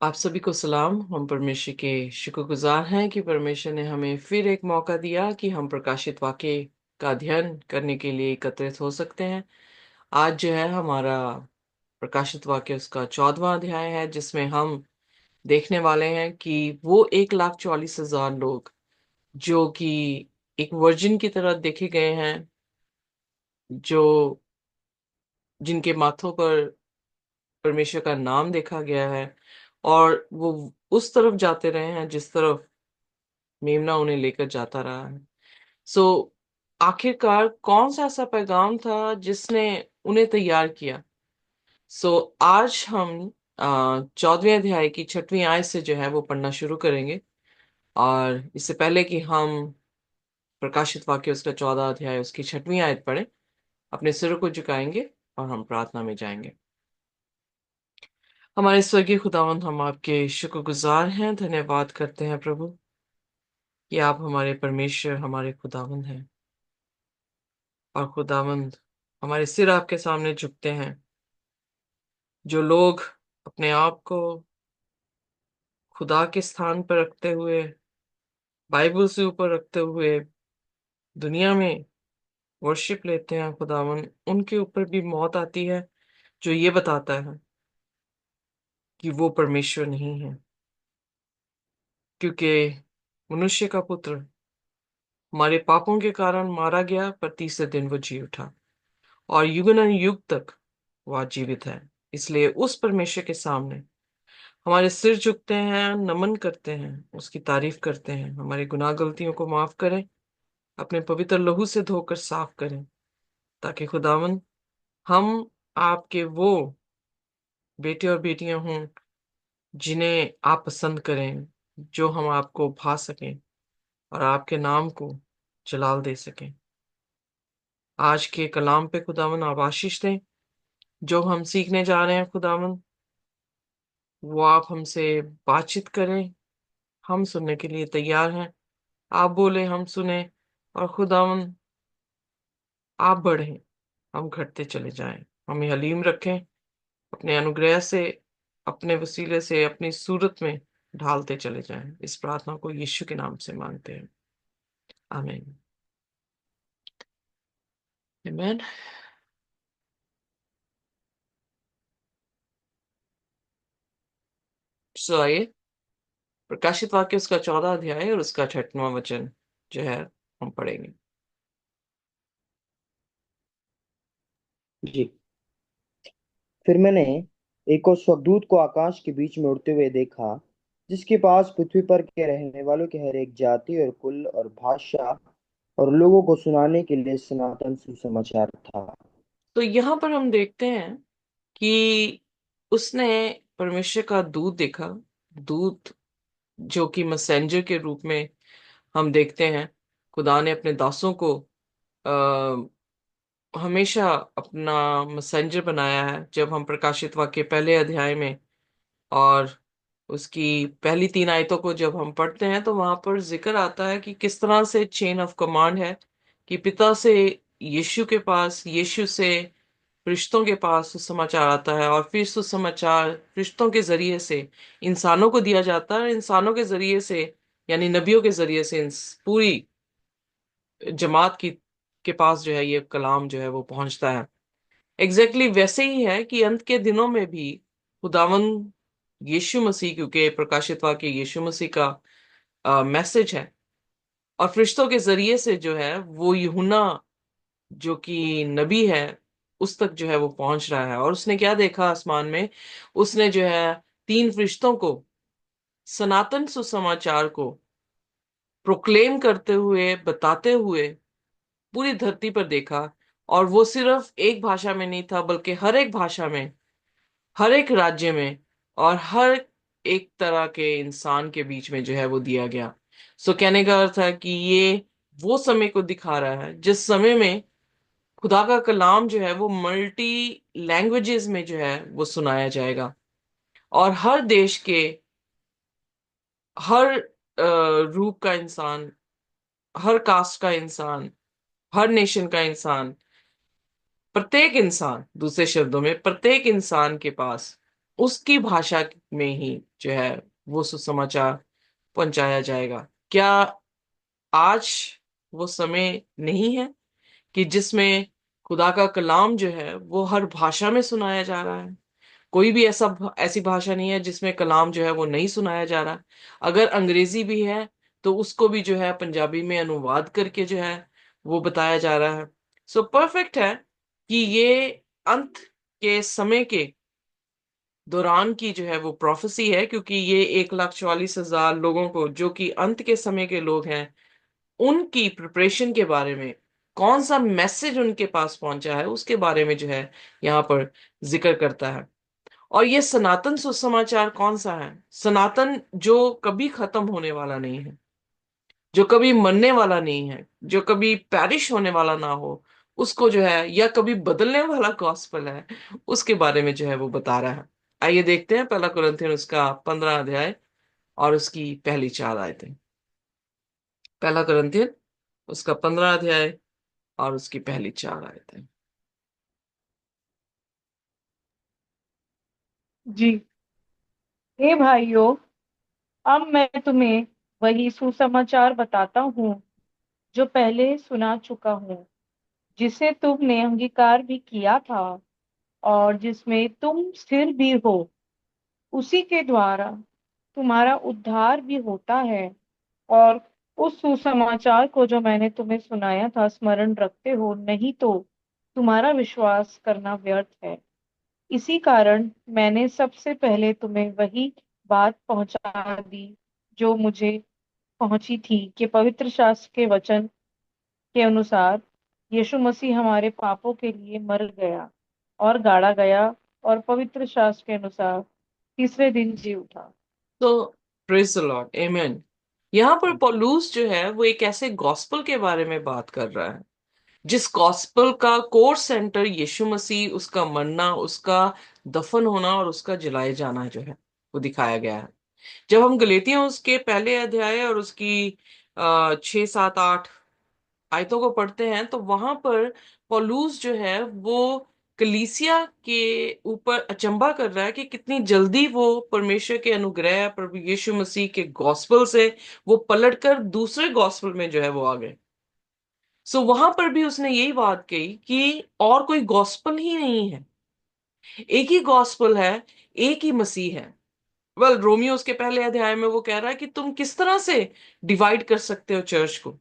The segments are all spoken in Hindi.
आप सभी को सलाम। हम परमेश्वर के शुक्रगुजार हैं कि परमेश्वर ने हमें फिर एक मौका दिया कि हम प्रकाशित वाक्य का अध्ययन करने के लिए एकत्रित हो सकते हैं। आज जो है हमारा प्रकाशित वाक्य उसका 14वां अध्याय है, जिसमें हम देखने वाले हैं कि वो 1,44,000 लोग जो कि एक वर्जिन की तरह देखे गए हैं, जो जिनके माथों पर परमेश्वर का नाम देखा गया है, और वो उस तरफ जाते रहे हैं जिस तरफ मेमना उन्हें लेकर जाता रहा है। सो आखिरकार कौन सा ऐसा पैगाम था जिसने उन्हें तैयार किया? आज हम 14वें अध्याय की 6वीं आयत से जो है वो पढ़ना शुरू करेंगे। और इससे पहले कि हम प्रकाशित वाक्य उसका 14 अध्याय उसकी 6वीं आयत पढ़े, अपने सिरों को झुकाएंगे और हम प्रार्थना में जाएंगे। हमारे स्वर्गीय खुदावंद, हम आपके शुक्रगुजार हैं, धन्यवाद करते हैं प्रभु कि आप हमारे परमेश्वर, हमारे खुदावंद हैं। और खुदावंद, हमारे सिर आपके सामने झुकते हैं। जो लोग अपने आप को खुदा के स्थान पर रखते हुए, बाइबल से ऊपर रखते हुए दुनिया में वर्शिप लेते हैं खुदावन, उनके ऊपर भी मौत आती है, जो ये बताता है कि वो परमेश्वर नहीं है। क्योंकि मनुष्य का पुत्र हमारे पापों के कारण मारा गया, पर तीसरे दिन वो जी उठा और युग युग तक वह जीवित है। इसलिए उस परमेश्वर के सामने हमारे सिर झुकते हैं, नमन करते हैं, उसकी तारीफ करते हैं। हमारे गुनाह गलतियों को माफ करें, अपने पवित्र लहू से धोकर साफ करें, ताकि खुदावन हम आपके वो बेटे और बेटियां हों जिन्हें आप पसंद करें, जो हम आपको भा सकें और आपके नाम को जलाल दे सकें। आज के कलाम पे खुदावन आप आशीष दें। जो हम सीखने जा रहे हैं खुदावन, वो आप हमसे बातचीत करें। हम सुनने के लिए तैयार हैं। आप बोले, हम सुने। और खुदावन, आप बढ़ें, हम घटते चले जाएं। हमें हलीम रखें, अपने अनुग्रह से, अपने वसीले से अपनी सूरत में ढालते चले जाएं। इस प्रार्थना को यीशु के नाम से मांगते हैं, आमीन। आमीन। आइए, प्रकाशित वाक्य उसका 14 अध्याय और उसका 6वां वचन जो है हम पढ़ेंगे। जी। फिर मैंने एक और स्वर्गदूत को आकाश के बीच में उड़ते हुए देखा, जिसके पास पृथ्वी पर के रहने वालों की हर एक जाति और कुल और भाषा और लोगों को सुनाने के लिए सनातन सुसमाचार था। तो यहाँ पर हम देखते हैं कि उसने परमेश्वर का दूत देखा। दूत जो कि मैसेंजर के रूप में हम देखते हैं। खुदा ने अपने दासों को हमेशा अपना मैसेंजर बनाया है। जब हम प्रकाशित वाक्य पहले अध्याय में और उसकी पहली 3 आयतों को जब हम पढ़ते हैं, तो वहां पर जिक्र आता है कि किस तरह से चेन ऑफ कमांड है कि पिता से यीशु के पास, यीशु से फरिश्तों के पास सुसमाचार आता है, और फिर सुसमाचार फरिश्तों के जरिए से इंसानों को दिया जाता है, और इंसानों के जरिए से यानी नबियों के जरिए से पूरी जमात की के पास जो है ये कलाम जो है वो पहुंचता है। वैसे ही है कि अंत के दिनों में भी खुदावन यीशु मसीह, क्योंकि प्रकाशित वाक्य यीशु मसीह का मैसेज है, और फरिश्तों के जरिए से जो है वो यूहन्ना जो कि नबी है उस तक जो है वो पहुंच रहा है। और उसने क्या देखा आसमान में? उसने जो है 3 फरिश्तों को सनातन सुसमाचार को प्रोक्लेम करते हुए, बताते हुए पूरी धरती पर देखा। और वो सिर्फ एक भाषा में नहीं था, बल्कि हर एक भाषा में, हर एक राज्य में, और हर एक तरह के इंसान के बीच में जो है वो दिया गया। कहने का अर्थ है कि ये वो समय को दिखा रहा है जिस समय में खुदा का कलाम जो है वो मल्टी लैंग्वेजेस में जो है वो सुनाया जाएगा। और हर देश के, हर रूप का इंसान, हर कास्ट का इंसान, हर नेशन का इंसान, प्रत्येक इंसान, दूसरे शब्दों में प्रत्येक इंसान के पास उसकी भाषा में ही जो है वो सुसमाचार पहुंचाया जाएगा। क्या आज वो समय नहीं है कि जिसमें खुदा का कलाम जो है वो हर भाषा में सुनाया जा रहा है? कोई भी ऐसी भाषा नहीं है जिसमें कलाम जो है वो नहीं सुनाया जा रहा। अगर अंग्रेजी भी है तो उसको भी जो है पंजाबी में अनुवाद करके जो है वो बताया जा रहा है। सो परफेक्ट है कि ये अंत के समय के दौरान की जो है वो प्रोफेसी है, क्योंकि ये 1,44,000 लोगों को, जो कि अंत के समय के लोग हैं, उनकी प्रिपरेशन के बारे में, कौन सा मैसेज उनके पास पहुंचा है उसके बारे में जो है यहाँ पर जिक्र करता है। और ये सनातन सुसमाचार कौन सा है? सनातन जो कभी खत्म होने वाला नहीं है, जो कभी मरने वाला नहीं है, जो कभी पैरिश होने वाला ना हो, उसको जो है, या कभी बदलने वाला गॉस्पेल है, उसके बारे में जो है वो बता रहा है। आइए देखते हैं पहला कुरिन्थियन उसका 15 अध्याय और उसकी पहली 4 आयतें। पहला कुरिन्थियन उसका 15 अध्याय और उसकी पहली 4 आयतें। जी। हे भाइयों, अब मैं तुम्हें वही सुसमाचार बताता हूँ जो पहले सुना चुका हूँ, जिसे तुमने अंगीकार भी किया था और जिसमें तुम स्थिर भी हो। उसी के द्वारा तुम्हारा उद्धार भी होता है। और उस सुसमाचार को जो मैंने तुम्हें सुनाया था स्मरण रखते हो, नहीं तो तुम्हारा विश्वास करना व्यर्थ है। इसी कारण मैंने सबसे पहले तुम्हें वही बात पहुंचा दी जो मुझे पहुंची थी, कि पवित्र शास्त्र के वचन के अनुसार यीशु मसीह हमारे पापों के लिए मर गया और गाड़ा गया, और पवित्र शास्त्र के अनुसार तीसरे दिन जी उठा। तो प्रेज द लॉर्ड, आमेन। यहाँ पर पौलुस जो है वो एक ऐसे गॉस्पल के बारे में बात कर रहा है जिस गॉस्पल का कोर सेंटर यीशु मसीह, उसका मरना, उसका दफन होना और उसका जलाए जाना जो है वो दिखाया गया है। जब हम गलेतियों उसके पहले अध्याय और उसकी 6, 7, 8 आयतों को पढ़ते हैं तो वहां पर पौलुस जो है वो कलीसिया के ऊपर अचंभा कर रहा है कि कितनी जल्दी वो परमेश्वर के अनुग्रह, प्रभु यीशु मसीह के गॉस्पल से वो पलटकर दूसरे गॉस्पल में जो है वो आ गए। सो वहां पर भी उसने यही बात कही कि और कोई गॉस्पल ही नहीं है, एक ही गॉस्पल है, एक ही मसीह है। रोमियो उसके पहले अध्याय में वो कह रहा है कि तुम किस तरह से डिवाइड कर सकते हो चर्च को?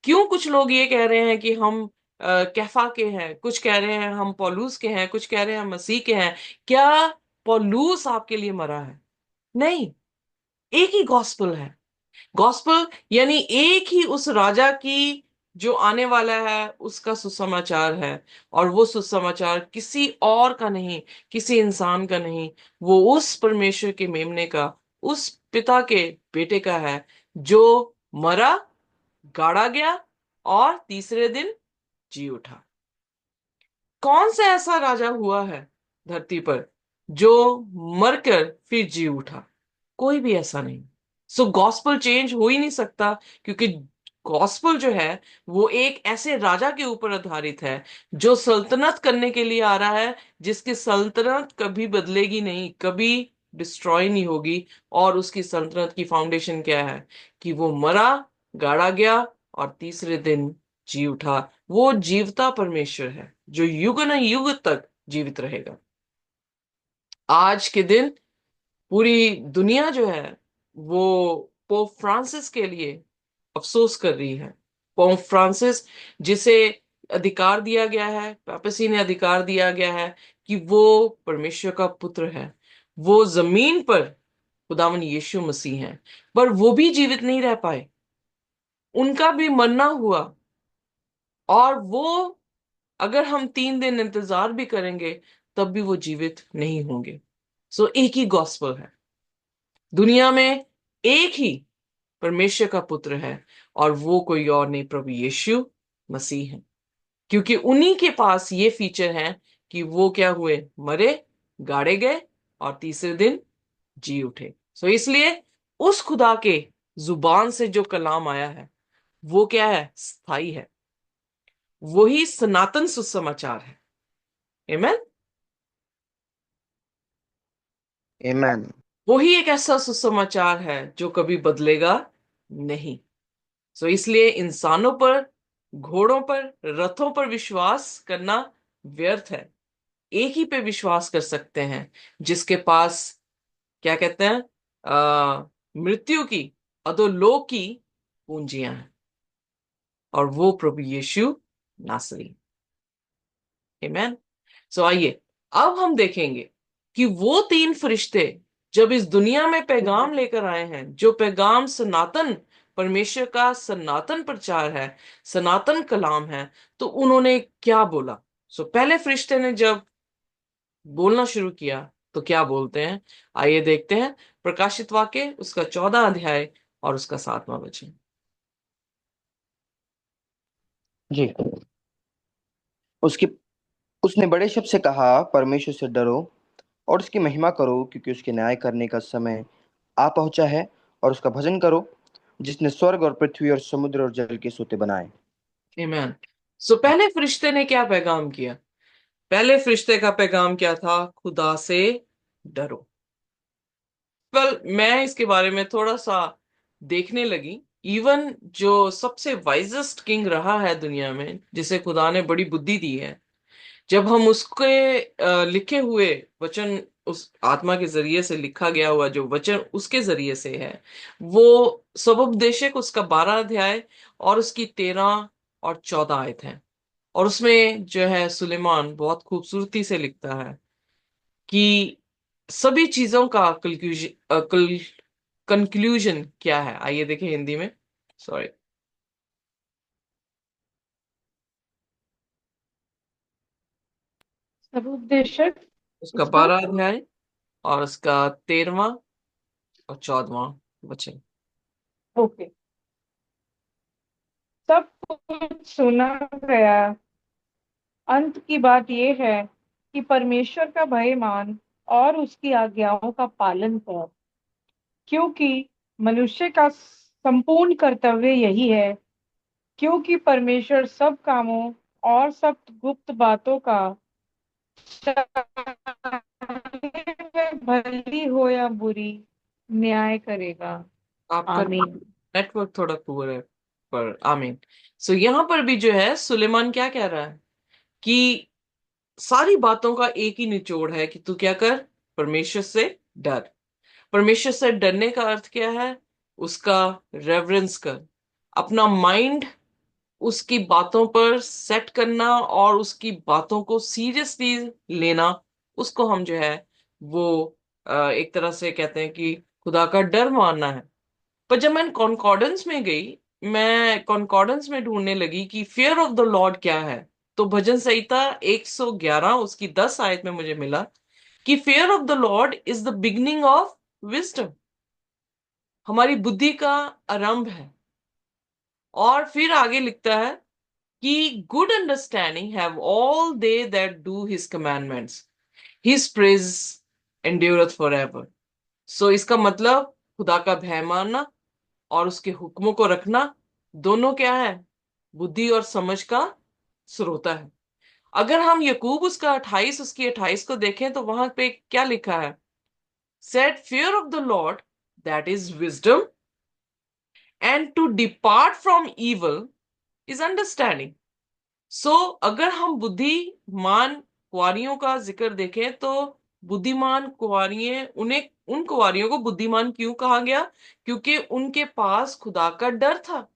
क्यों कुछ लोग ये कह रहे हैं कि हम कैफा के हैं, कुछ कह रहे हैं हम पौलुस के हैं, कुछ कह रहे हैं हम मसीह के हैं। क्या पौलुस आपके लिए मरा है? नहीं, एक ही गॉस्पल है। गॉस्पल यानी एक ही उस राजा की जो आने वाला है उसका सुसमाचार है। और वो सुसमाचार किसी और का नहीं, किसी इंसान का नहीं, वो उस परमेश्वर के मेमने का, उस पिता के बेटे का है, जो मरा, गाड़ा गया और तीसरे दिन जी उठा। कौन सा ऐसा राजा हुआ है धरती पर जो मरकर फिर जी उठा? कोई भी ऐसा नहीं। सो गॉस्पल चेंज हो ही नहीं सकता, क्योंकि गॉस्पल जो है वो एक ऐसे राजा के ऊपर आधारित है जो सल्तनत करने के लिए आ रहा है, जिसकी सल्तनत कभी बदलेगी नहीं, कभी डिस्ट्रॉय नहीं होगी। और उसकी सल्तनत की फाउंडेशन क्या है? कि वो मरा, गाड़ा गया और तीसरे दिन जी उठा। वो जीवता परमेश्वर है जो युग न युग तक जीवित रहेगा। आज के दिन पूरी दुनिया जो है वो पोप फ्रांसिस के लिए अफसोस कर रही है। पोप फ्रांसिस, जिसे अधिकार दिया गया है, पापेसी ने अधिकार दिया गया है कि वो परमेश्वर का पुत्र है, वो जमीन पर खुदावन यीशु मसीह है, पर वो भी जीवित नहीं रह पाए। उनका भी मरना हुआ। और वो, अगर हम 3 दिन इंतजार भी करेंगे तब भी वो जीवित नहीं होंगे। सो एक ही गॉस्पेल है दुनिया में, एक ही परमेश्वर का पुत्र है, और वो कोई और नहीं, प्रभु यीशु मसीह है। क्योंकि उन्हीं के पास ये फीचर है कि वो क्या हुए, मरे, गाड़े गए और तीसरे दिन जी उठे। सो इसलिए उस खुदा के जुबान से जो कलाम आया है वो क्या है, स्थाई है। वही सनातन सुसमाचार है। आमेन। Amen. वही एक ऐसा सुसमाचार है जो कभी बदलेगा नहीं। सो इसलिए इंसानों पर, घोड़ों पर, रथों पर विश्वास करना व्यर्थ है। एक ही पे विश्वास कर सकते हैं जिसके पास, क्या कहते हैं, मृत्यु की, अधोलोक की पूंजियां हैं, और वो प्रभु यीशु नासरी। आमीन। सो आइए अब हम देखेंगे कि वो तीन फरिश्ते जब इस दुनिया में पैगाम लेकर आए हैं, जो पैगाम सनातन, परमेश्वर का सनातन प्रचार है, सनातन कलाम है, तो उन्होंने क्या बोला। सो पहले फरिश्ते ने जब बोलना शुरू किया तो क्या बोलते हैं, आइए देखते हैं। प्रकाशित वाक्य उसका 14 अध्याय और उसका 7वां वचन। जी। उसकी उसने बड़े शब्द से कहा, परमेश्वर से डरो और उसकी महिमा करो, क्योंकि उसके न्याय करने का समय आ पहुंचा है। और उसका भजन करो, जिसने स्वर्ग और पृथ्वी और समुद्र और जल के सोते बनाए। आमीन। सो पहले फरिश्ते ने क्या पैगाम किया। पहले फरिश्ते का पैगाम क्या था, खुदा से डरो। वेल, मैं इसके बारे में थोड़ा सा देखने लगी। इवन जो सबसे वाइजेस्ट किंग रहा है दुनिया में, जिसे खुदा ने बड़ी बुद्धि दी है, जब हम उसके लिखे हुए वचन, उस आत्मा के जरिए से लिखा गया हुआ जो वचन उसके जरिए से है, वो सबोपदेशक उसका 12 अध्याय और उसकी 13 और 14 आयत है। और उसमें जो है सुलेमान बहुत खूबसूरती से लिखता है कि सभी चीजों का कंक्लूजन क्या है। आइए देखें हिंदी में। सॉरी। सब उपदेशक उसका उसका 12 अध्याय और उसका 13वां और 14वां वचन। ओके। सब कुछ सुना गया। अंत की बात यह है कि परमेश्वर का भय मान और उसकी आज्ञाओं का पालन कर, क्योंकि मनुष्य का संपूर्ण कर्तव्य यही है। क्योंकि परमेश्वर सब कामों और सब गुप्त बातों का, चाहे वह भली हो या बुरी, न्याय करेगा। आपका आमीन। नेटवर्क थोड़ा पुअर है, पर आमीन। सो यहां पर भी जो है सुलेमान क्या कह रहा है कि सारी बातों का एक ही निचोड़ है कि तू क्या कर, परमेश्वर से डर। परमेश्वर से डरने का अर्थ क्या है, उसका रेवरेंस कर, अपना माइंड उसकी बातों पर सेट करना और उसकी बातों को सीरियसली लेना। उसको हम जो है वो एक तरह से कहते हैं कि खुदा का डर मानना है। पर जब मैं कॉन्कॉर्डेंस में गई, मैं कॉन्कॉर्डेंस में ढूंढने लगी कि फियर ऑफ द लॉर्ड क्या है, तो भजन संहिता 111 उसकी 10 आयत में मुझे मिला कि fear of the Lord is the beginning of wisdom. हमारी बुद्धि का आरंभ है। और फिर आगे लिखता है कि good understanding have all they that do his commandments, his praise endureth for ever. So इसका मतलब खुदा का भय मानना और उसके हुक्मों को रखना, दोनों क्या है, बुद्धि और समझ का स्रोता है। अगर हम यकूब उसका 28 उसकी 28 को देखें तो वहां पे क्या लिखा है, set fear of the Lord that is wisdom, and to depart from evil is understanding. So अगर हम बुद्धिमान कुंवारियों का जिक्र देखें तो बुद्धिमान कुंवारियां, उन्हें, उन कुंवारियों को बुद्धिमान क्यों कहा गया, क्योंकि उनके पास खुदा का डर था।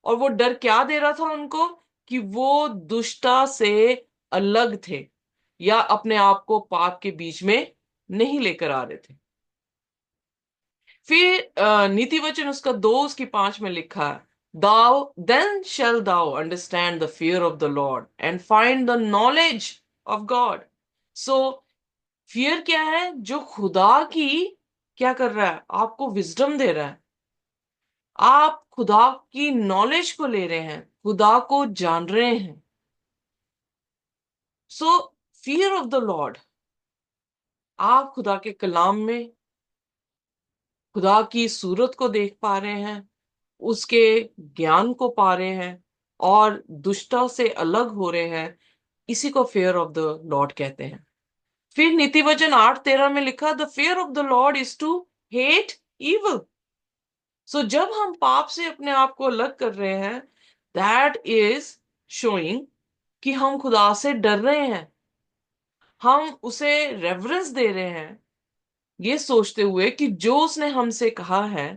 और वो डर क्या दे रहा था उनको, कि वो दुष्टता से अलग थे या अपने आप को पाप के बीच में नहीं लेकर आ रहे थे। फिर नीति वचन उसका 2 उसकी 5 में लिखा है, दाउ then shall thou understand the fear of the Lord and find the knowledge of God। So fear क्या है, जो खुदा की क्या कर रहा है, आपको विजडम दे रहा है। आप खुदा की नॉलेज को ले रहे हैं, खुदा को जान रहे हैं। सो फियर ऑफ द लॉर्ड, आप खुदा के कलाम में खुदा की सूरत को देख पा रहे हैं, उसके ज्ञान को पा रहे हैं और दुष्टता से अलग हो रहे हैं। इसी को फेयर ऑफ द लॉर्ड कहते हैं। फिर नीति वचन 8:13 में लिखा, the fear of the Lord is to hate evil. So जब हम पाप से अपने आप को अलग कर रहे हैं, दैट इज शोइंग कि हम खुदा से डर रहे हैं, हम उसे रेवरेंस दे रहे हैं, ये सोचते हुए कि जो उसने हमसे कहा है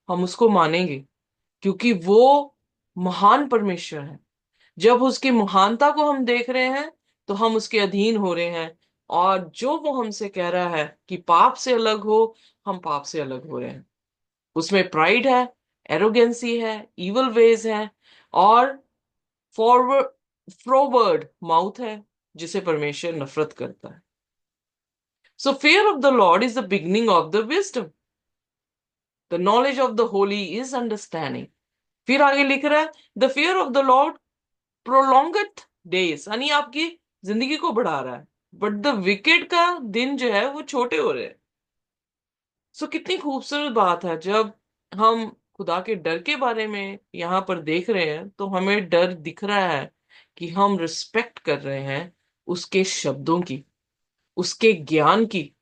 हम उसको मानेंगे, क्योंकि वो महान परमेश्वर है। जब उसकी महानता को हम देख रहे हैं तो हम उसके अधीन हो रहे हैं, और जो वो हमसे कह रहा है कि पाप से अलग हो, हम पाप से अलग हो रहे हैं। उसमें प्राइड है, एरोगेंसी है, इवल वेज है, और फॉरवर्ड फ्रोवर्ड माउथ है, जिसे परमेश्वर नफरत करता है। So fear of the Lord is the beginning of the wisdom, the knowledge of the holy is understanding. फिर आगे लिख रहा है, the fear of the Lord prolonged days, यानी आपकी जिंदगी को बढ़ा रहा है, बट द विकेड का दिन जो है वो छोटे हो रहे हैं। सो कितनी खूबसूरत बात है, जब हम खुदा के डर के बारे में यहाँ पर देख रहे हैं तो हमें डर दिख रहा है कि हम रिस्पेक्ट कर रहे हैं उसके शब्दों की, उसके ज्ञान की,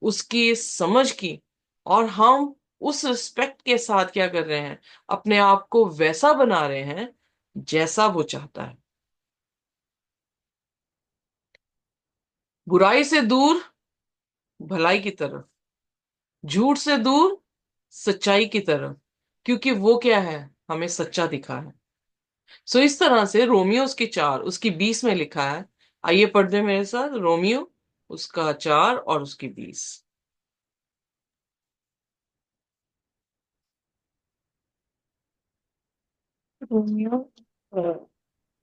उसकी समझ की, और हम उस रिस्पेक्ट के साथ क्या कर रहे हैं, अपने आप को वैसा बना रहे हैं जैसा वो चाहता है। बुराई से दूर भलाई की तरफ, झूठ से दूर सच्चाई की तरफ, क्योंकि वो क्या है, हमें सच्चा दिखा है। सो इस तरह से रोमियो उसकी 4 उसकी 20 में लिखा है। आइए पढ़ते हैं मेरे साथ, रोमियो उसका 4 और उसकी 20। रोमियो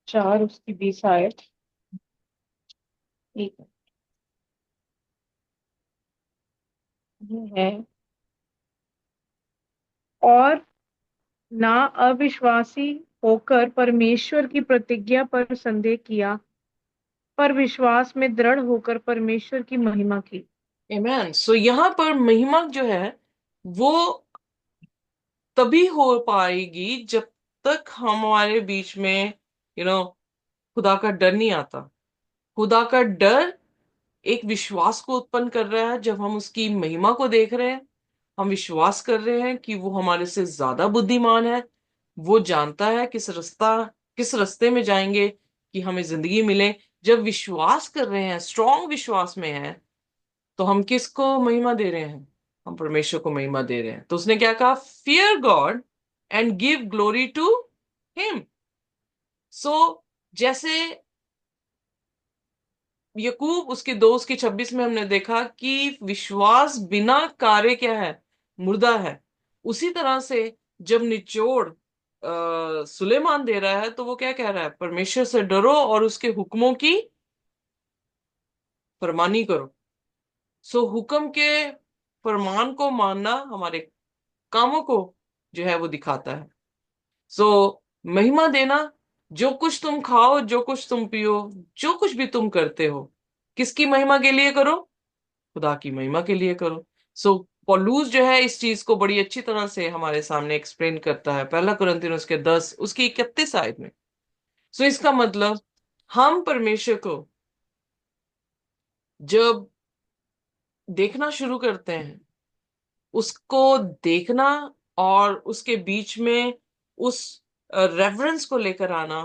4 उसकी 20 आयत। ठीक है। और ना अविश्वासी होकर परमेश्वर की प्रतिज्ञा पर संदेह किया, पर विश्वास में दृढ़ होकर परमेश्वर की महिमा की। आमेन। सो यहाँ पर महिमा जो है वो तभी हो पाएगी जब तक हमारे बीच में खुदा का डर नहीं आता। खुदा का डर एक विश्वास को उत्पन्न कर रहा है, जब हम उसकी महिमा को देख रहे हैं, हम विश्वास कर रहे हैं कि वो हमारे से ज्यादा बुद्धिमान है, वो जानता है किस रास्ते में जाएंगे कि हमें जिंदगी मिले। जब विश्वास कर रहे हैं, स्ट्रॉन्ग विश्वास में है, तो हम किसको महिमा दे रहे हैं, हम परमेश्वर को महिमा दे रहे हैं। तो उसने क्या कहा, fear God and give glory to him. So जैसे यकूब उसके 2 उसकी 26 में हमने देखा कि विश्वास बिना कार्य क्या है, मुर्दा है। उसी तरह से जब निचोड़ सुलेमान दे रहा है तो वो क्या कह रहा है, परमेश्वर से डरो और उसके हुक्मों की फरमानी करो। सो हुक्म के फरमान को मानना हमारे कामों को जो है वो दिखाता है। सो महिमा देना, जो कुछ तुम खाओ, जो कुछ तुम पियो, जो कुछ भी तुम करते हो, किसकी महिमा के लिए करो, खुदा की महिमा के लिए करो। सो पौलुस जो है इस चीज को बड़ी अच्छी तरह से हमारे सामने एक्सप्लेन करता है, 1 कुरिन्थियों के 10 उसकी 31 आयत में। सो इसका मतलब हम परमेश्वर को जब देखना शुरू करते हैं, उसको देखना और उसके बीच में उस रेफरेंस को लेकर आना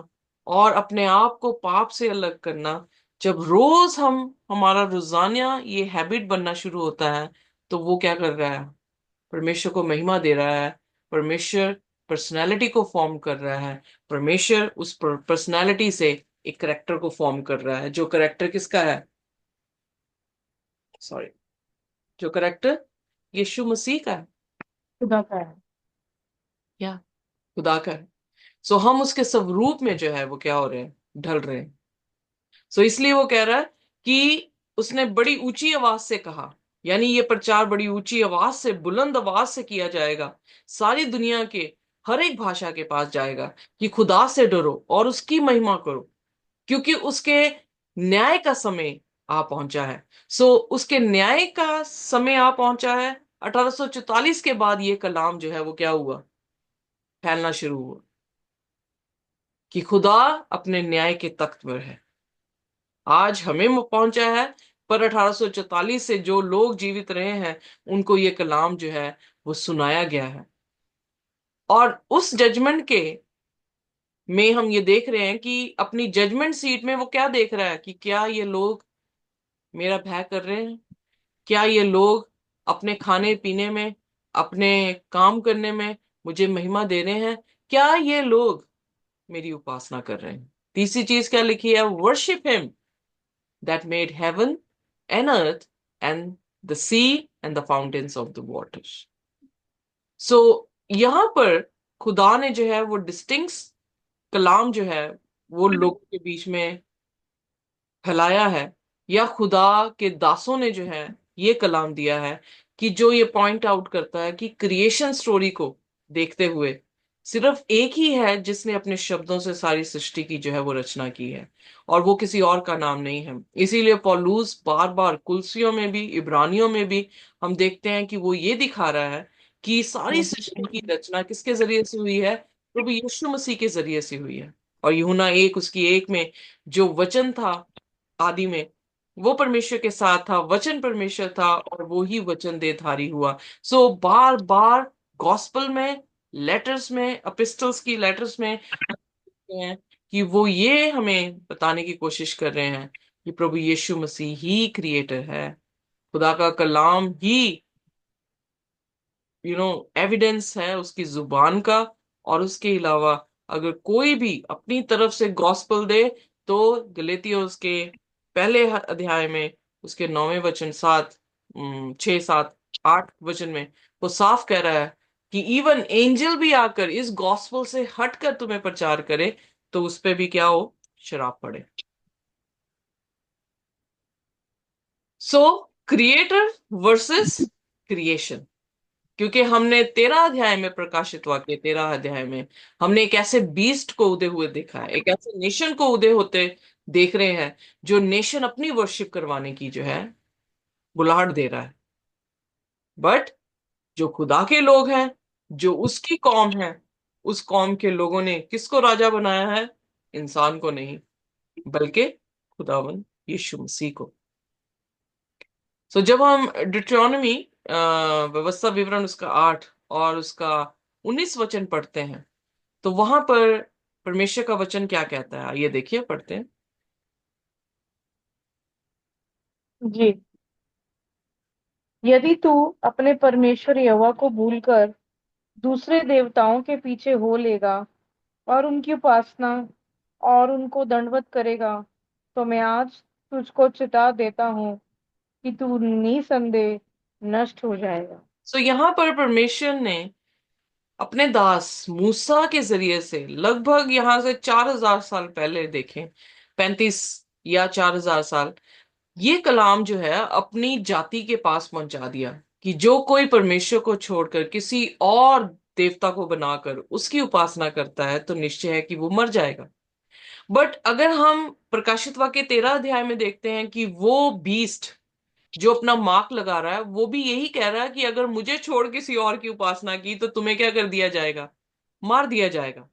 और अपने आप को पाप से अलग करना, जब रोज हम हमारा रोजाना ये हैबिट बनना शुरू होता है, तो वो क्या कर रहा है, परमेश्वर को महिमा दे रहा है। परमेश्वर पर्सनैलिटी को फॉर्म कर रहा है। परमेश्वर उस पर्सनैलिटी से एक करेक्टर को फॉर्म कर रहा है, जो करेक्टर किसका है, सॉरी, जो करेक्टर यीशु मसीह का है, खुदा का है। या खुदा का है। सो हम उसके स्वरूप में जो है वो क्या हो रहे हैं, ढल रहे हैं। सो इसलिए वो कह रहा है कि उसने बड़ी ऊंची आवाज से कहा, यानी ये प्रचार बड़ी ऊंची आवाज से, बुलंद आवाज से किया जाएगा, सारी दुनिया के हर एक भाषा के पास जाएगा कि खुदा से डरो और उसकी महिमा करो, क्योंकि उसके न्याय का समय आ पहुंचा है। सो उसके न्याय का समय आ पहुंचा है। 1844 के बाद ये कलाम जो है वो क्या हुआ, फैलना शुरू हुआ कि खुदा अपने न्याय के तख्त पर है। आज हमें पहुंचा है पर 1844 से जो लोग जीवित रहे हैं उनको ये कलाम जो है वो सुनाया गया है। और उस जजमेंट के में हम ये देख रहे हैं कि अपनी जजमेंट सीट में वो क्या देख रहा है कि क्या ये लोग मेरा भय कर रहे हैं, क्या ये लोग अपने खाने पीने में, अपने काम करने में मुझे महिमा दे रहे हैं, क्या ये लोग मेरी उपासना कर रहे हैं। तीसरी चीज क्या लिखी है, worship him that made heaven and earth and the sea and the fountains of the waters. So यहां पर खुदा ने जो है वो डिस्टिंक्ट कलाम जो है वो लोगों के बीच में फैलाया है, या खुदा के दासों ने जो है ये कलाम दिया है कि जो ये पॉइंट आउट करता है कि क्रिएशन स्टोरी को देखते हुए सिर्फ एक ही है जिसने अपने शब्दों से सारी सृष्टि की जो है वो रचना की है, और वो किसी और का नाम नहीं है। इसीलिए पौलुस बार बार कुलसियों में भी इब्रानियों में भी हम देखते हैं कि वो ये दिखा रहा है कि सारी सृष्टि की रचना किसके जरिए से हुई है, प्रभु यीशु मसीह के जरिए से हुई है। और यूहन्ना एक उसकी एक में जो वचन था आदि में, वो परमेश्वर के साथ था, वचन परमेश्वर था और वो ही वचन देहधारी हुआ। सो बार बार गॉस्पल में, लेटर्स में, एपिस्टल्स की लेटर्स में देखते हैं कि वो ये हमें बताने की कोशिश कर रहे हैं कि प्रभु यीशु मसीह ही क्रिएटर है, खुदा का कलाम ही एविडेंस है उसकी जुबान का। और उसके अलावा अगर कोई भी अपनी तरफ से गॉस्पल दे तो गलातियों उसके पहले अध्याय में उसके 9वें वचन 6 7 8 वचन में वो साफ कह रहा है कि इवन एंजल भी आकर इस गॉस्पल से हटकर तुम्हें प्रचार करे तो उस पे भी क्या हो, शराब पड़े। सो क्रिएटर वर्सेस क्रिएशन, क्योंकि हमने 13 अध्याय में, प्रकाशित वाक्य 13 अध्याय में हमने एक ऐसे बीस्ट को उदय हुए देखा है, एक ऐसे नेशन को उदय होते देख रहे हैं जो नेशन अपनी वर्शिप करवाने की जो है बुलाहट दे रहा है। बट जो खुदा के लोग हैं, जो उसकी कौम है, उस कौम के लोगों ने किसको राजा बनाया है, इंसान को नहीं बल्कि खुदावन यीशु मसीह को। सो जब हम डिट्रोनॉमी व्यवस्था विवरण उसका 8 और उसका 19 वचन पढ़ते हैं तो वहां पर परमेश्वर का वचन क्या कहता है, ये देखिए पढ़ते हैं। जी। यदि तू अपने परमेश्वर यहोवा को भूलकर दूसरे देवताओं के पीछे हो लेगा और उनकी उपासना और उनको दंडवत करेगा, तो मैं आज तुझको चिता देता हूँ कि तू निसंदेह नष्ट हो जाएगा। सो यहाँ पर परमेश्वर ने अपने दास मूसा के जरिए से लगभग यहाँ से 4000 साल पहले देखें, 35 या 4000 साल, ये कलाम जो है अपनी जाति के पास पहुंचा दिया कि जो कोई परमेश्वर को छोड़कर किसी और देवता को बनाकर उसकी उपासना करता है तो निश्चय है कि वो मर जाएगा। बट अगर हम प्रकाशित वाक्य 13 अध्याय में देखते हैं कि वो बीस्ट जो अपना मार्क लगा रहा है वो भी यही कह रहा है कि अगर मुझे छोड़ किसी और की उपासना की तो तुम्हें क्या कर दिया जाएगा, मार दिया जाएगा।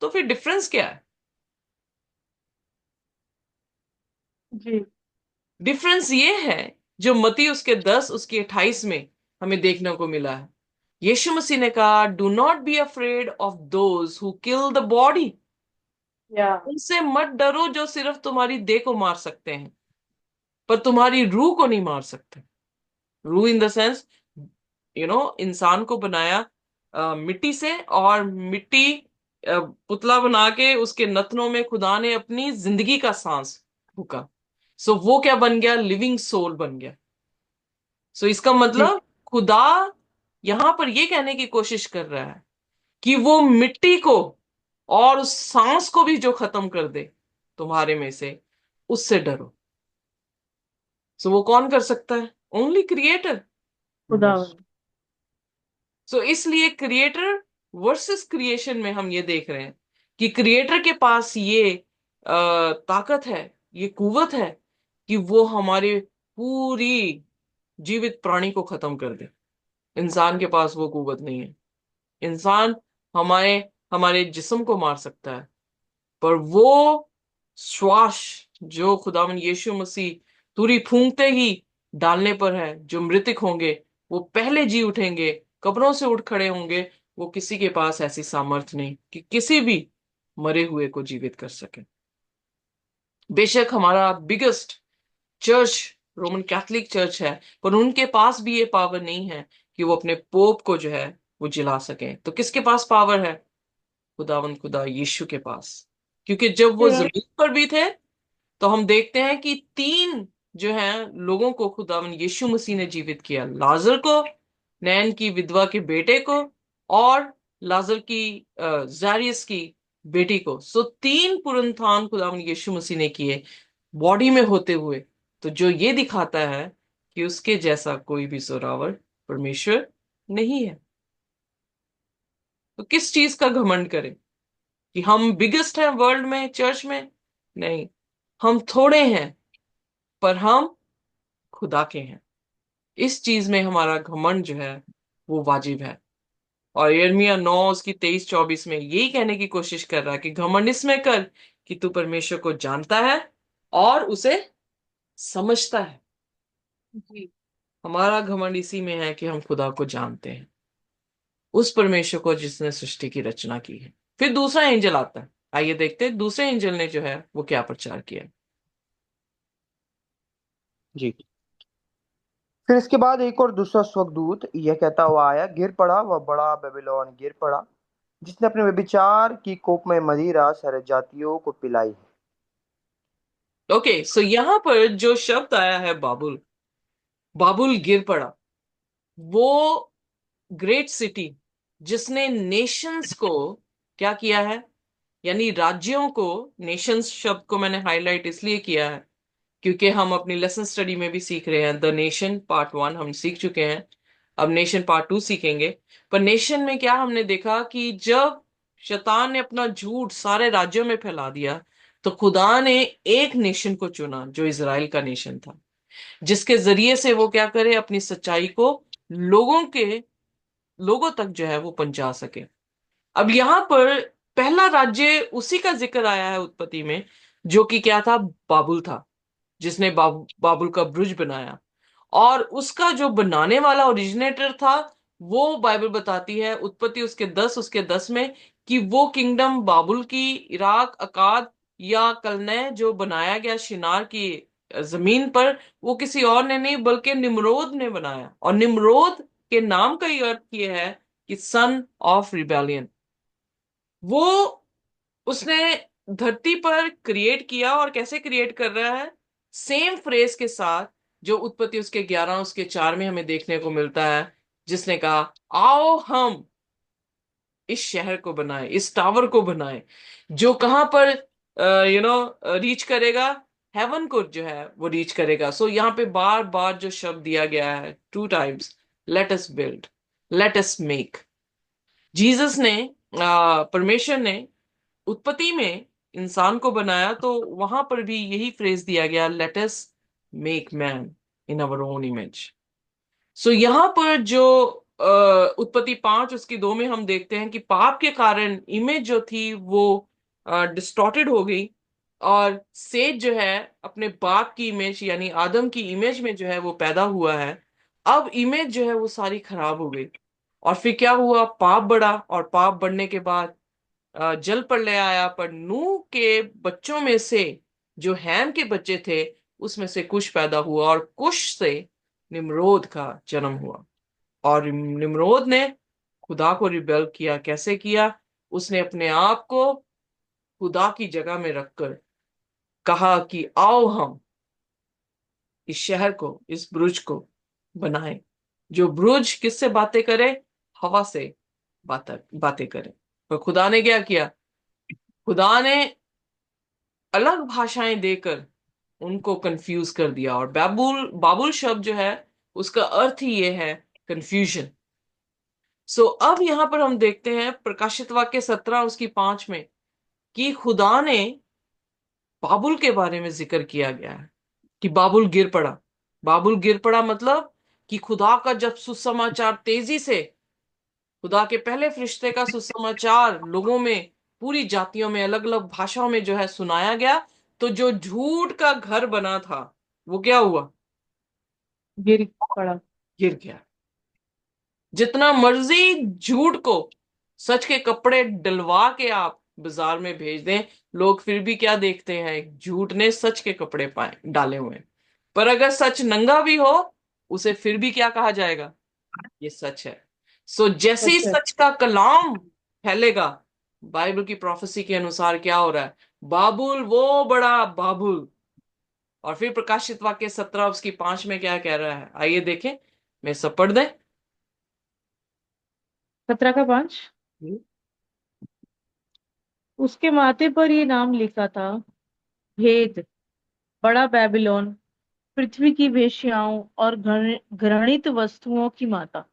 तो फिर डिफरेंस क्या है? जी। डिफरेंस ये है जो मती उसके 10 उसके 28 में हमें देखने को मिला है। यीशु मसीह ने कहा, do not be afraid of those who kill the body. या उनसे मत डरो जो सिर्फ तुम्हारी देह को मार सकते हैं पर तुम्हारी रूह को नहीं मार सकते। रूह इन द सेंस, इंसान को बनाया मिट्टी से, और मिट्टी पुतला बना के उसके नथनों में खुदा ने अपनी जिंदगी का सांस फूका। सो वो क्या बन गया, लिविंग सोल बन गया। सो इसका जी। मतलब खुदा यहां पर ये कहने की कोशिश कर रहा है कि वो मिट्टी को और उस सांस को भी जो खत्म कर दे तुम्हारे में से, उससे डरो। सो वो कौन कर सकता है, ओनली क्रिएटर। खुदावन। सो इसलिए क्रिएटर वर्सेस क्रिएशन में हम ये देख रहे हैं कि क्रिएटर के पास ये ताकत है, ये कुवत है कि वो हमारे पूरी जीवित प्राणी को खत्म कर दे। इंसान के पास वो कुवत नहीं है। इंसान हमारे हमारे जिस्म को मार सकता है, पर वो श्वास जो खुदावन यीशु मसीह तुरही फूंकते ही डालने पर है। जो मृतक होंगे वो पहले जी उठेंगे, कब्रों से उठ खड़े होंगे। वो किसी के पास ऐसी सामर्थ्य नहीं कि किसी भी मरे हुए को जीवित कर सके। बेशक हमारा biggest church Roman Catholic church है, पर उनके पास भी ये पावर नहीं है कि वो अपने पोप को जो है वो जिला सके। तो किसके पास पावर है? खुदावंद खुदा यीशु के पास। क्योंकि जब वो जमीन पर भी थे तो हम देखते हैं कि तीन जो है लोगों को खुदावंद यीशु मसीह ने जीवित किया। लाजर को, नैन की विधवा के बेटे को, और लाजर की जारियस की बेटी को। सो तीन पुनरुत्थान खुदावंद यीशु मसीह ने किए बॉडी में होते हुए। तो जो ये दिखाता है कि उसके जैसा कोई भी जोरावर परमेश्वर नहीं है। तो किस चीज का घमंड करें कि हम बिगेस्ट हैं वर्ल्ड में, चर्च में? नहीं, हम थोड़े हैं पर हम खुदा के हैं। इस चीज में हमारा घमंड जो है वो वाजिब है। और यिर्मयाह 9 उसकी 23-24 में यही कहने की कोशिश कर रहा है कि घमंड इसमें कर कि तू परमेश्वर को जानता है और उसे समझता है। जी। हमारा घमंड इसी में है कि हम खुदा को जानते हैं, उस परमेश्वर को जिसने सृष्टि की रचना की है। फिर दूसरा एंजल आता है। आइए देखते हैं दूसरे एंजल ने जो है वो क्या प्रचार किया। जी। फिर इसके बाद एक और दूसरा स्वर्गदूत यह कहता हुआ आया, गिर पड़ा वह बड़ा बेबीलोन, गिर पड़ा जिसने अपने व्यभिचार की कोप में मदिरा सारे जातियों को पिलाई है। ओके, सो यहां पर जो शब्द आया है बाबुल, बाबुल गिर पड़ा। वो ग्रेट सिटी जिसने नेशंस को क्या किया है, यानी राज्यों को। नेशंस शब्द को मैंने हाईलाइट इसलिए किया है क्योंकि हम अपनी लेसन स्टडी में भी सीख रहे हैं। द नेशन पार्ट 1 हम सीख चुके हैं, अब नेशन पार्ट 2 सीखेंगे। पर नेशन में क्या हमने देखा कि जब शैतान ने अपना झूठ सारे राज्यों में फैला दिया तो खुदा ने एक नेशन को चुना जो इजराइल का नेशन था, जिसके जरिए से वो क्या करे, अपनी सच्चाई को लोगों तक जो है वो पहुंचा सके। अब यहां पर पहला राज्य उसी का जिक्र आया है उत्पत्ति में, जो कि क्या था, बाबुल था, जिसने बाबुल का ब्रुज बनाया। और उसका जो बनाने वाला ओरिजिनेटर था, वो बाइबल बताती है उत्पत्ति उसके 10 में कि वो किंगडम बाबुल की, इराक, अकाद या कलने जो बनाया गया शिनार की जमीन पर, वो किसी और ने नहीं बल्कि निम्रोद ने बनाया। और निम्रोद के नाम का ही अर्थ ये है कि सन ऑफ रिबेलियन। वो उसने धरती पर क्रिएट किया। और कैसे क्रिएट कर रहा है? सेम फ्रेज के साथ जो उत्पत्ति उसके 11 उसके 4 में हमें देखने को मिलता है, जिसने कहा आओ हम इस शहर को बनाए, इस टावर को बनाए, जो कहां पर रीच करेगा, हेवन को जो है वो रीच करेगा। सो यहाँ पे बार बार जो शब्द दिया गया है 2 times, let us build, late us make. Jesus ने, परमेश्वर ने उत्पत्ति में इंसान को बनाया तो वहां पर भी यही फ्रेज दिया गया, let us make man in our own image. So यहाँ पर जो उत्पत्ति 5 उसकी 2 में हम देखते हैं कि पाप के कारण इमेज जो थी वो डिस्टॉर्टेड हो गई। और सेज जो है अपने बाप की इमेज यानी आदम की इमेज में जो है वो पैदा हुआ है। अब इमेज जो है वो सारी खराब हो गई। और फिर क्या हुआ, पाप बढ़ा। और पाप बढ़ने के बाद जल प्रलय आया। पर नूह के बच्चों में से जो हैम के बच्चे थे उसमें से कुश पैदा हुआ, और कुश से निम्रोद का जन्म हुआ। और निम्रोद ने खुदा को रिबेल किया। कैसे किया? उसने अपने आप को खुदा की जगह में रखकर कहा कि आओ हम इस शहर को, इस ब्रुज को बनाएं, जो ब्रुज किससे बातें करे? हवा से बातें बातें करे। पर खुदा ने क्या किया? खुदा ने अलग भाषाएं देकर उनको कंफ्यूज कर दिया। और बाबुल बाबुल शब्द जो है उसका अर्थ ही ये है, कंफ्यूजन। सो अब यहां पर हम देखते हैं प्रकाशित वाक्य 17 उसकी 5 में कि खुदा ने बाबुल के बारे में जिक्र किया गया है कि बाबुल गिर पड़ा। बाबुल गिर पड़ा मतलब कि खुदा का जब सुसमाचार तेजी से, खुदा के पहले फरिश्ते का सुसमाचार लोगों में, पूरी जातियों में, अलग अलग भाषाओं में जो है सुनाया गया, तो जो झूठ का घर बना था वो क्या हुआ? गिर पड़ा। गिर गया। जितना मर्जी झूठ को सच के कपड़े डलवा के आप बाजार में भेज दें, लोग फिर भी क्या देखते हैं? झूठ ने सच के कपड़े पाए डाले हुए हैं। पर अगर सच नंगा भी हो, उसे फिर भी क्या कहा जाएगा? ये सच है। सो जैसे ही सच है। सच का कलाम फैलेगा, बाइबल की प्रोफेसी के अनुसार क्या हो रहा है? बाबुल, वो बड़ा बाबुल। और फिर प्रकाशित वाक्य 17 उसकी 5 में क्या कह रहा है? आइए देखें। मैं सब पढ़ दें। 17 का 5। उसके माथे पर ये नाम लिखा था, भेद, बड़ा बेबीलोन, पृथ्वी की वेश्याओं और घृणित वस्तुओं की माता।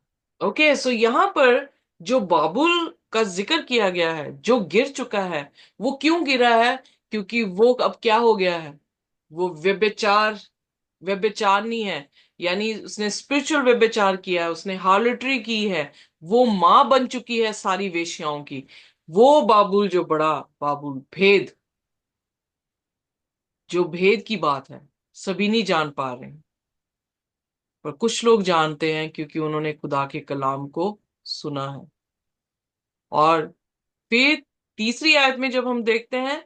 ओके, सो यहां पर जो बाबुल का जिक्र किया गया है, जो गिर चुका है, वो क्यों गिरा है? क्योंकि वो अब क्या हो गया है? वो व्यभिचार, व्यभिचार नहीं है, यानी उसने स्पिरिचुअल व्यभिचार किया है, उसने हार्लट्री की है। वो मां बन चुकी है सारी वेश्याओं की। वो बाबुल, जो बड़ा बाबुल, भेद, जो भेद की बात है, सभी नहीं जान पा रहे हैं। पर कुछ लोग जानते हैं क्योंकि उन्होंने खुदा के कलाम को सुना है। और फिर तीसरी आयत में जब हम देखते हैं,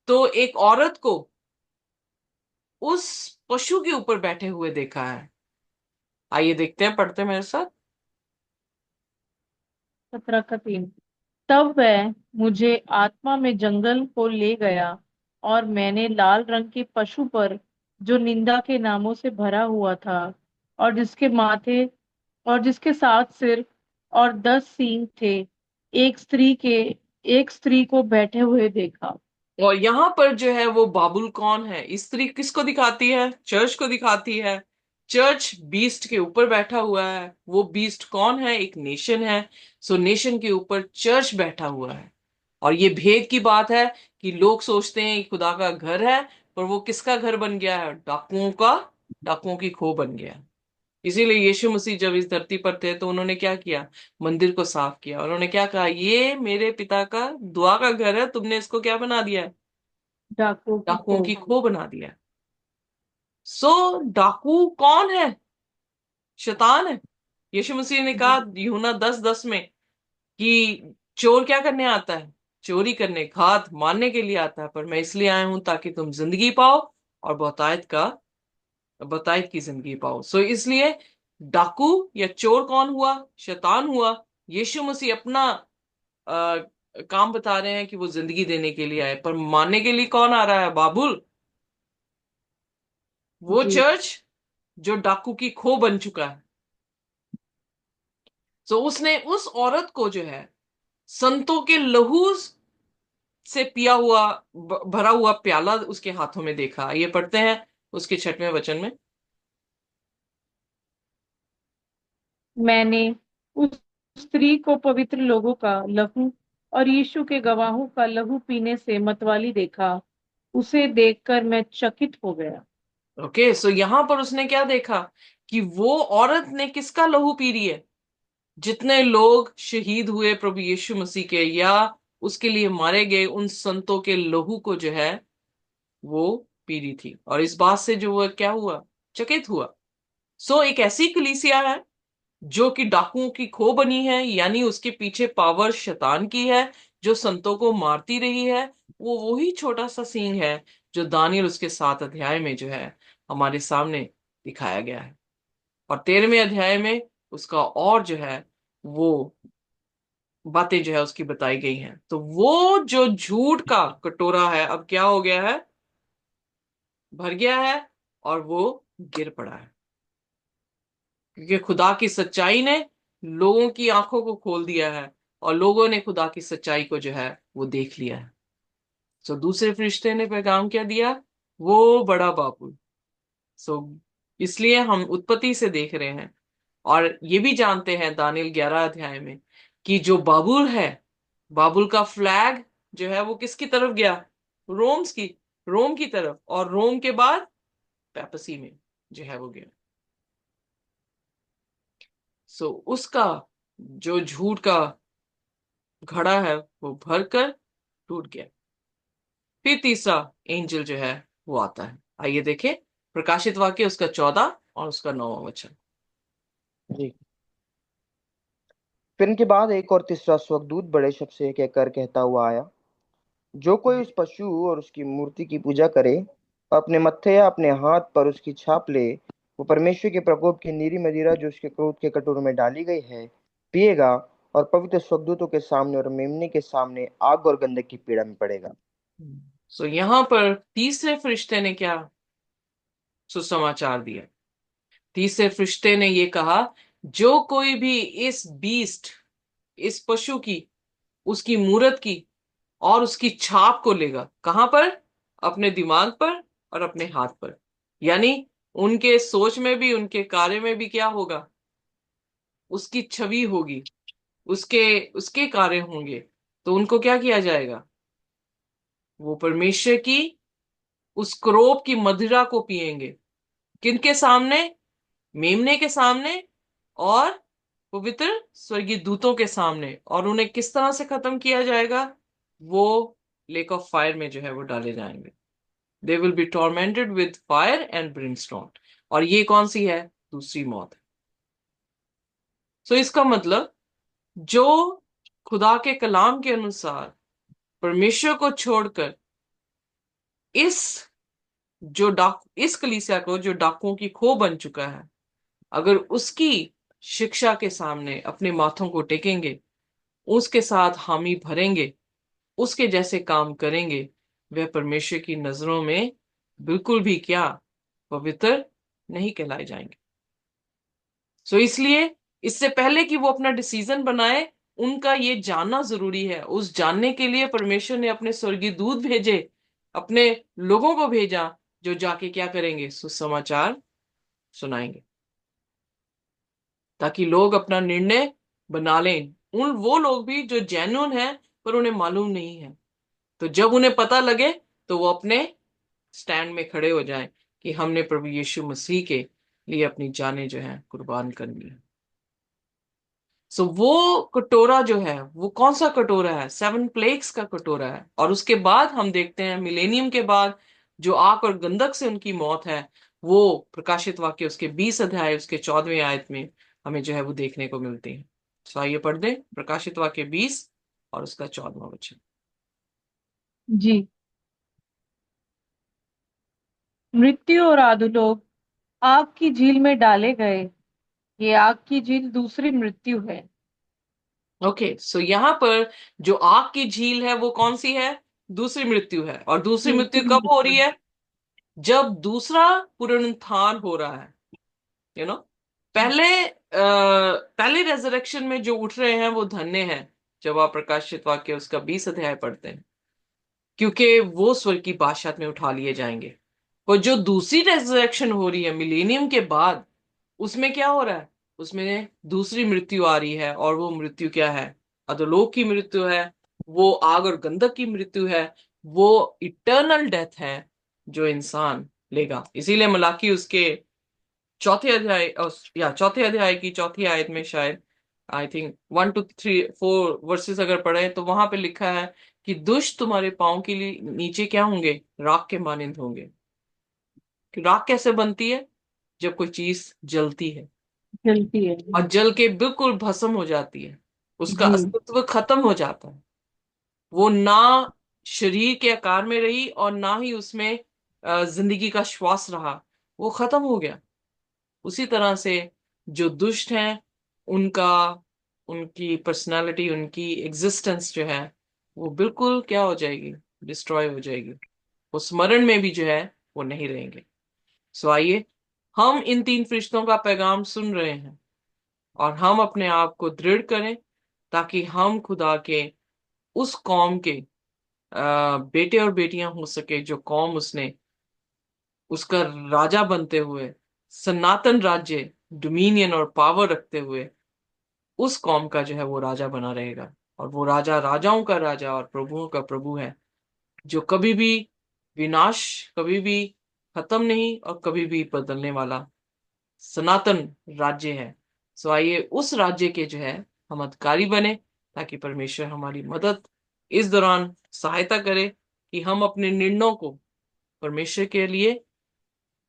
तो एक औरत को उस पशु के ऊपर बैठे हुए देखा है। आइए देखते हैं, पढ़ते हैं मेरे साथ। 17 का 3। तब वह मुझे आत्मा में जंगल को ले गया, और मैंने लाल रंग के पशु पर, जो निंदा के नामों से भरा हुआ था, और जिसके माथे और जिसके 7 सिर और 10 सींग थे, एक स्त्री के एक स्त्री को बैठे हुए देखा। और यहां पर जो है वो बाबुल कौन है? स्त्री किसको दिखाती है? चर्च को दिखाती है। चर्च बीस्ट के ऊपर बैठा हुआ है। वो बीस्ट कौन है? एक नेशन है। सो नेशन के ऊपर चर्च बैठा हुआ है। और ये भेद की बात है कि लोग सोचते हैं कि खुदा का घर है, पर वो किसका घर बन गया है? डाकुओं का, डाकुओं की खो बन गया है। इसीलिए यीशु मसीह जब इस धरती पर थे तो उन्होंने क्या किया? मंदिर को साफ किया। और उन्होंने क्या कहा? ये मेरे पिता का दुआ का घर है, तुमने इसको क्या बना दिया है? डाकुओं की डाकुओं खो। की खो बना दिया है। सो डाकू कौन है? शैतान है। यीशु मसीह ने कहा यूहन्ना 10:10 में कि चोर क्या करने आता है? चोरी करने, घात मारने के लिए आता है, पर मैं इसलिए आया हूं ताकि तुम जिंदगी पाओ, और बहुतायत की जिंदगी पाओ। सो इसलिए डाकू या चोर कौन हुआ? शैतान हुआ। यीशु मसीह अपना आ, काम बता रहे हैं कि वो जिंदगी देने के लिए आए, पर मारने के लिए कौन आ रहा है? बाबुल, वो जी। चर्च जो डाकू की खो बन चुका है। सो उसने उस औरत को जो है संतों के लहू से पिया हुआ, भरा हुआ प्याला उसके हाथों में देखा। ये पढ़ते हैं उसके 6वें वचन में। मैंने उस स्त्री को पवित्र लोगों का लहू और यीशु के गवाहों का लहू पीने से मतवाली देखा। उसे देखकर मैं चकित हो गया। ओके, सो यहां पर उसने क्या देखा? कि वो औरत ने किसका लहू पी रही है? जितने लोग शहीद हुए प्रभु यीशु मसीह के, या उसके लिए मारे गए, उन संतों के लहू को जो है वो पी रही थी। और इस बात से जो वो क्या हुआ? चकित हुआ। सो एक ऐसी कलीसिया है जो कि डाकुओं की खो बनी है, यानी उसके पीछे पावर शैतान की है, जो संतों को मारती रही है। वो वही छोटा सा सींग है जो दानियल उसके 7 अध्याय में जो है हमारे सामने दिखाया गया है। और 13वें अध्याय में उसका और जो है वो बातें जो है उसकी बताई गई हैं। तो वो जो झूठ का कटोरा है, अब क्या हो गया है? भर गया है। और वो गिर पड़ा है, क्योंकि खुदा की सच्चाई ने लोगों की आंखों को खोल दिया है, और लोगों ने खुदा की सच्चाई को जो है वो देख लिया है। सो दूसरे फरिश्ते ने पैगाम क्या दिया? वो बड़ा बाबुल। सो इसलिए हम उत्पत्ति से देख रहे हैं, और ये भी जानते हैं दानियल 11 अध्याय में कि जो बाबुल है, बाबुल का फ्लैग जो है वो किसकी तरफ गया? रोम्स की, रोम की तरफ। और रोम के बाद पेपसी में जो है वो गया। सो उसका जो झूठ का घड़ा है वो भरकर टूट गया। फिर तीसरा एंजल जो है वो आता है। आइए देखें। प्रकाशित वाक्य उसका 14 और उसका 9वां वचन। जी। फिर इनके बाद एक और तीसरा स्वर्गदूत बड़े शब्द से कहकर कहता हुआ आया, जो कोई उस पशु और उसकी मूर्ति की पूजा करे, अपने मत्थे या अपने हाथ पर उसकी छाप ले, वो परमेश्वर के प्रकोप की नीरी मदिरा जो उसके क्रोध के कटोरे में डाली गई है पिएगा, और पवित्र स्वर्गदूतों के सामने और मेमने के सामने आग और गंधक की पीड़ा में पड़ेगा। सो यहाँ पर तीसरे फरिश्ते ने क्या सुसमाचार दिया? तीसरे फरिश्ते ने ये कहा, जो कोई भी इस बीस्ट, इस पशु की, उसकी मूरत की और उसकी छाप को लेगा, कहां पर? अपने दिमाग पर और अपने हाथ पर। यानी उनके सोच में भी, उनके कार्य में भी क्या होगा? उसकी छवि होगी, उसके उसके कार्य होंगे। तो उनको क्या किया जाएगा? वो परमेश्वर की उस क्रोध की मदिरा को पिएंगे। किनके सामने? मेमने के सामने और पवित्र स्वर्गीय दूतों के सामने। और उन्हें किस तरह से खत्म किया जाएगा? वो लेक ऑफ फायर में जो है वो डाले जाएंगे। They will be tormented with fire and Brimstone. और ये कौन सी है? दूसरी मौत है। सो इसका मतलब, जो खुदा के कलाम के अनुसार परमेश्वर को छोड़कर इस इस कलीसिया को, जो डाकुओं की खो बन चुका है, अगर उसकी शिक्षा के सामने अपने माथों को टेकेंगे, उसके साथ हामी भरेंगे, उसके जैसे काम करेंगे, वह परमेश्वर की नजरों में बिल्कुल भी क्या? पवित्र नहीं कहलाए जाएंगे। सो इसलिए इससे पहले कि वो अपना डिसीजन बनाए, उनका ये जानना जरूरी है। उस जानने के लिए परमेश्वर ने अपने स्वर्गीय दूत भेजे, अपने लोगों को भेजा, जो जाके क्या करेंगे? सुसमाचार सुनाएंगे, ताकि लोग अपना निर्णय बना लें। वो लोग भी जो जेन्युइन है पर उन्हें मालूम नहीं है, तो जब उन्हें पता लगे तो वो अपने स्टैंड में खड़े हो जाएं कि हमने प्रभु यीशु मसीह के लिए अपनी जानें जो है कुर्बान करनी है। सो वो कटोरा जो है, वो कौन सा कटोरा है? 7 प्लेग्स का कटोरा है। और उसके बाद हम देखते हैं, मिलेनियम के बाद जो आग और गंधक से उनकी मौत है, वो प्रकाशित वाक्य उसके 20 अध्याय उसके 14वें आयत में हमें जो है वो देखने को मिलती है। सो आइए पढ़ दें प्रकाशित वाक्य 20 और उसका 14वां वचन। जी। मृत्यु और आधुलोक आग की झील में डाले गए। ये आग की झील दूसरी मृत्यु है। ओके, सो यहाँ पर जो आग की झील है वो कौन सी है? दूसरी मृत्यु है। और दूसरी मृत्यु दूसरी कब हो मृत्यु। रही है? जब दूसरा पुनरुत्थान हो रहा है। यू नो पहले पहले रेजरेक्शन में जो उठ रहे हैं वो धन्य हैं, जब आप प्रकाशित वाक्य उसका 20 अध्याय पढ़ते हैं, क्योंकि वो स्वर्ग की बादशाहत में उठा लिए जाएंगे। और जो दूसरी रेजरेक्शन हो रही है मिलेनियम के बाद, उसमें क्या हो रहा है? उसमें दूसरी मृत्यु आ रही है। और वो मृत्यु क्या है? अधोलोक की मृत्यु है। वो आग और गंधक की मृत्यु है। वो इटर्नल डेथ है जो इंसान लेगा। इसीलिए मलाकी उसके चौथे अध्याय की चौथी आयत में, शायद आई थिंक 1 2 3 4 वर्सेस अगर पढ़े, तो वहां पे लिखा है कि दुष्ट तुम्हारे पांव के लिए नीचे क्या होंगे? राख के मानिंद होंगे। कि राख कैसे बनती है? जब कोई चीज जलती है जलती है। और जल के बिल्कुल भस्म हो जाती है, उसका जी। अस्तित्व खत्म हो जाता है। वो ना शरीर के आकार में रही और ना ही उसमें जिंदगी का श्वास रहा। वो खत्म हो गया। उसी तरह से जो दुष्ट हैं, उनका उनकी पर्सनालिटी, उनकी एग्जिस्टेंस जो है, वो बिल्कुल क्या हो जाएगी? डिस्ट्रॉय हो जाएगी। वो स्मरण में भी जो है वो नहीं रहेंगे। सो आइए, हम इन 3 फरिश्तों का पैगाम सुन रहे हैं और हम अपने आप को दृढ़ करें, ताकि हम खुदा के उस कौम के बेटे और बेटियां हो सके, जो कौम उसने उसका राजा बनते हुए, सनातन राज्य, डोमिनियन और पावर रखते हुए, उस कौम का जो है वो राजा बना रहेगा। और वो राजा राजाओं का राजा और प्रभुओं का प्रभु है, जो कभी भी विनाश, कभी भी खत्म नहीं और कभी भी बदलने वाला सनातन राज्य है। सो आइए उस राज्य के जो है हम अधिकारी बने, ताकि परमेश्वर हमारी मदद इस दौरान सहायता करे कि हम अपने निर्णयों को परमेश्वर के लिए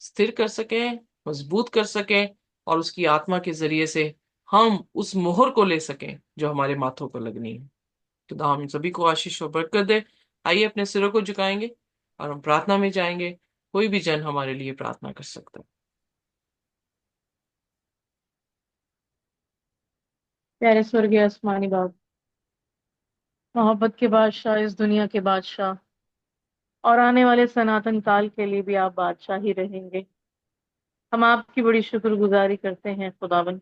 स्थिर कर सकें, मजबूत कर सकें, और उसकी आत्मा के जरिए से हम उस मोहर को ले सकें जो हमारे माथों पर लगनी है। खुदा हम सभी को आशीष और बरकत दे। आइए अपने सिरों को झुकाएंगे और हम प्रार्थना में जाएंगे। कोई भी जन हमारे लिए प्रार्थना कर सकता है। प्यारे स्वर्गीय आसमानी बाप, मोहब्बत के बादशाह, इस दुनिया के बादशाह, और आने वाले सनातन काल के लिए भी आप बादशाह ही रहेंगे। हम आपकी बड़ी शुक्रगुजारी करते हैं खुदावन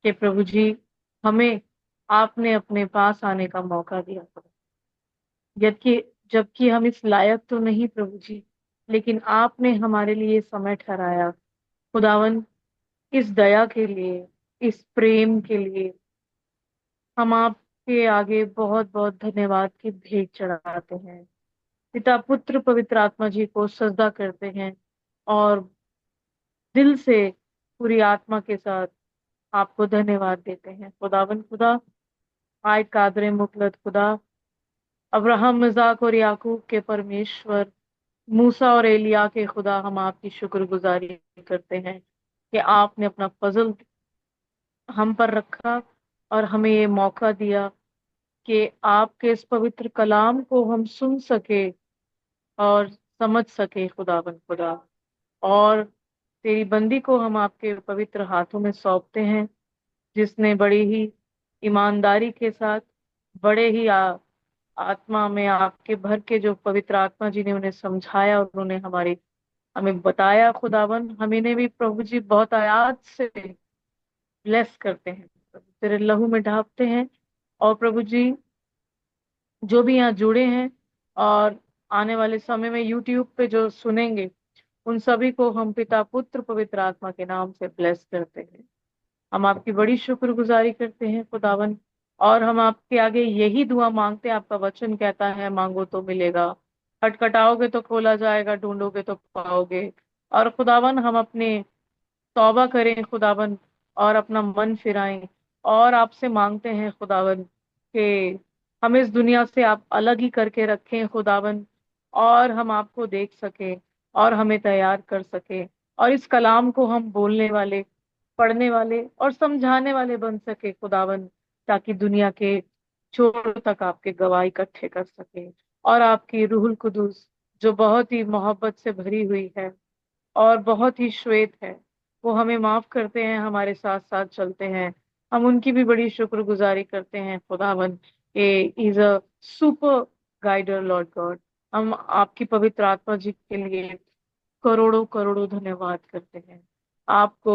कि प्रभु जी, हमें आपने अपने पास आने का मौका दिया। जबकि जबकि हम इस लायक तो नहीं प्रभु जी, लेकिन आपने हमारे लिए समय ठहराया। खुदावन, इस दया के लिए, इस प्रेम के लिए हम आपके आगे बहुत बहुत धन्यवाद की भेंट चढ़ाते हैं। पिता, पुत्र, पवित्र आत्मा जी को सजदा करते हैं और दिल से, पूरी आत्मा के साथ आपको धन्यवाद देते हैं। खुदावन खुदा, आय कादरे मुकलद खुदा, अब्राहम, मजाक और याकूब के परमेश्वर, मूसा और एलिया के खुदा, हम आपकी शुक्रगुजारी करते हैं कि आपने अपना फजल हम पर रखा और हमें ये मौका दिया कि आपके इस पवित्र कलाम को हम सुन सके और समझ सके खुदावन खुदा। और तेरी बंदी को हम आपके पवित्र हाथों में सौंपते हैं, जिसने बड़ी ही ईमानदारी के साथ, बड़े ही आत्मा में आपके भर के, जो पवित्र आत्मा जी ने उन्हें समझाया और उन्होंने हमें बताया खुदावन, हम इन्हें भी प्रभु जी बहुत आयात से ब्लेस करते हैं, तेरे लहू में ढापते हैं। और प्रभु जी, जो भी यहाँ जुड़े हैं और आने वाले समय में यूट्यूब पे जो सुनेंगे, उन सभी को हम पिता, पुत्र, पवित्र आत्मा के नाम से ब्लेस करते हैं। हम आपकी बड़ी शुक्रगुजारी करते हैं खुदावन, और हम आपके आगे यही दुआ मांगते हैं। आपका वचन कहता है, मांगो तो मिलेगा, खटखटाओगे तो खोला जाएगा, ढूंढोगे तो पाओगे। और खुदावन, हम अपने तौबा करें खुदावन, और अपना मन फिराएं, और आपसे मांगते हैं खुदावन कि हम इस दुनिया से आप अलग ही करके रखें खुदावन, और हम आपको देख सके और हमें तैयार कर सके, और इस कलाम को हम बोलने वाले, पढ़ने वाले और समझाने वाले बन सके खुदावन, ताकि दुनिया के छोर तक आपके गवाह इकट्ठे कर सके। और आपकी रूहुल कुदूस, जो बहुत ही मोहब्बत से भरी हुई है और बहुत ही श्वेत है, वो हमें माफ करते हैं, हमारे साथ साथ चलते हैं। हम उनकी भी बड़ी शुक्रगुजारी करते हैं खुदावन। A is a super guider Lord God. हम आपकी पवित्र आत्मा जी के लिए करोड़ों करोड़ों धन्यवाद करते हैं आपको।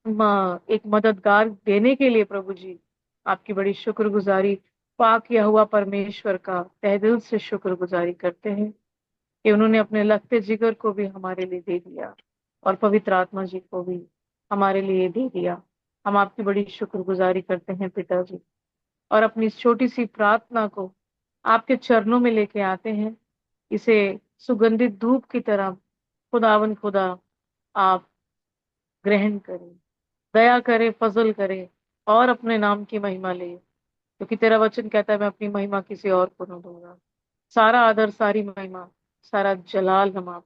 एक मददगार देने के लिए प्रभु जी, आपकी बड़ी शुक्रगुजारी, पाक यहोवा परमेश्वर का तहे दिल से शुक्रगुजारी करते हैं कि उन्होंने अपने लगते जिगर को भी हमारे लिए दे दिया, और पवित्र आत्मा जी को भी हमारे लिए दे दिया। हम आपकी बड़ी शुक्रगुजारी करते हैं पिताजी, और अपनी इस छोटी सी प्रार्थना को आपके चरणों में लेके आते हैं। इसे सुगंधित धूप की तरह खुदावन खुदा आप ग्रहण करें, दया करे, फजल करे, और अपने नाम की महिमा ले, क्योंकि तेरा वचन कहता है, मैं अपनी महिमा किसी और को न दूंगा। सारा आदर, सारी महिमा, सारा जलाल हम आप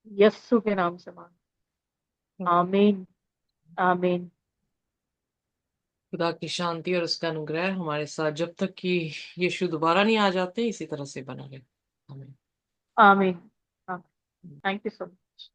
यस्सु के नाम से मांग, आमीन, आमीन। खुदा की शांति और उसका अनुग्रह हमारे साथ जब तक कि यीशु दोबारा नहीं आ जाते इसी तरह से बना रहे। हमें आमीन। Thank you so much.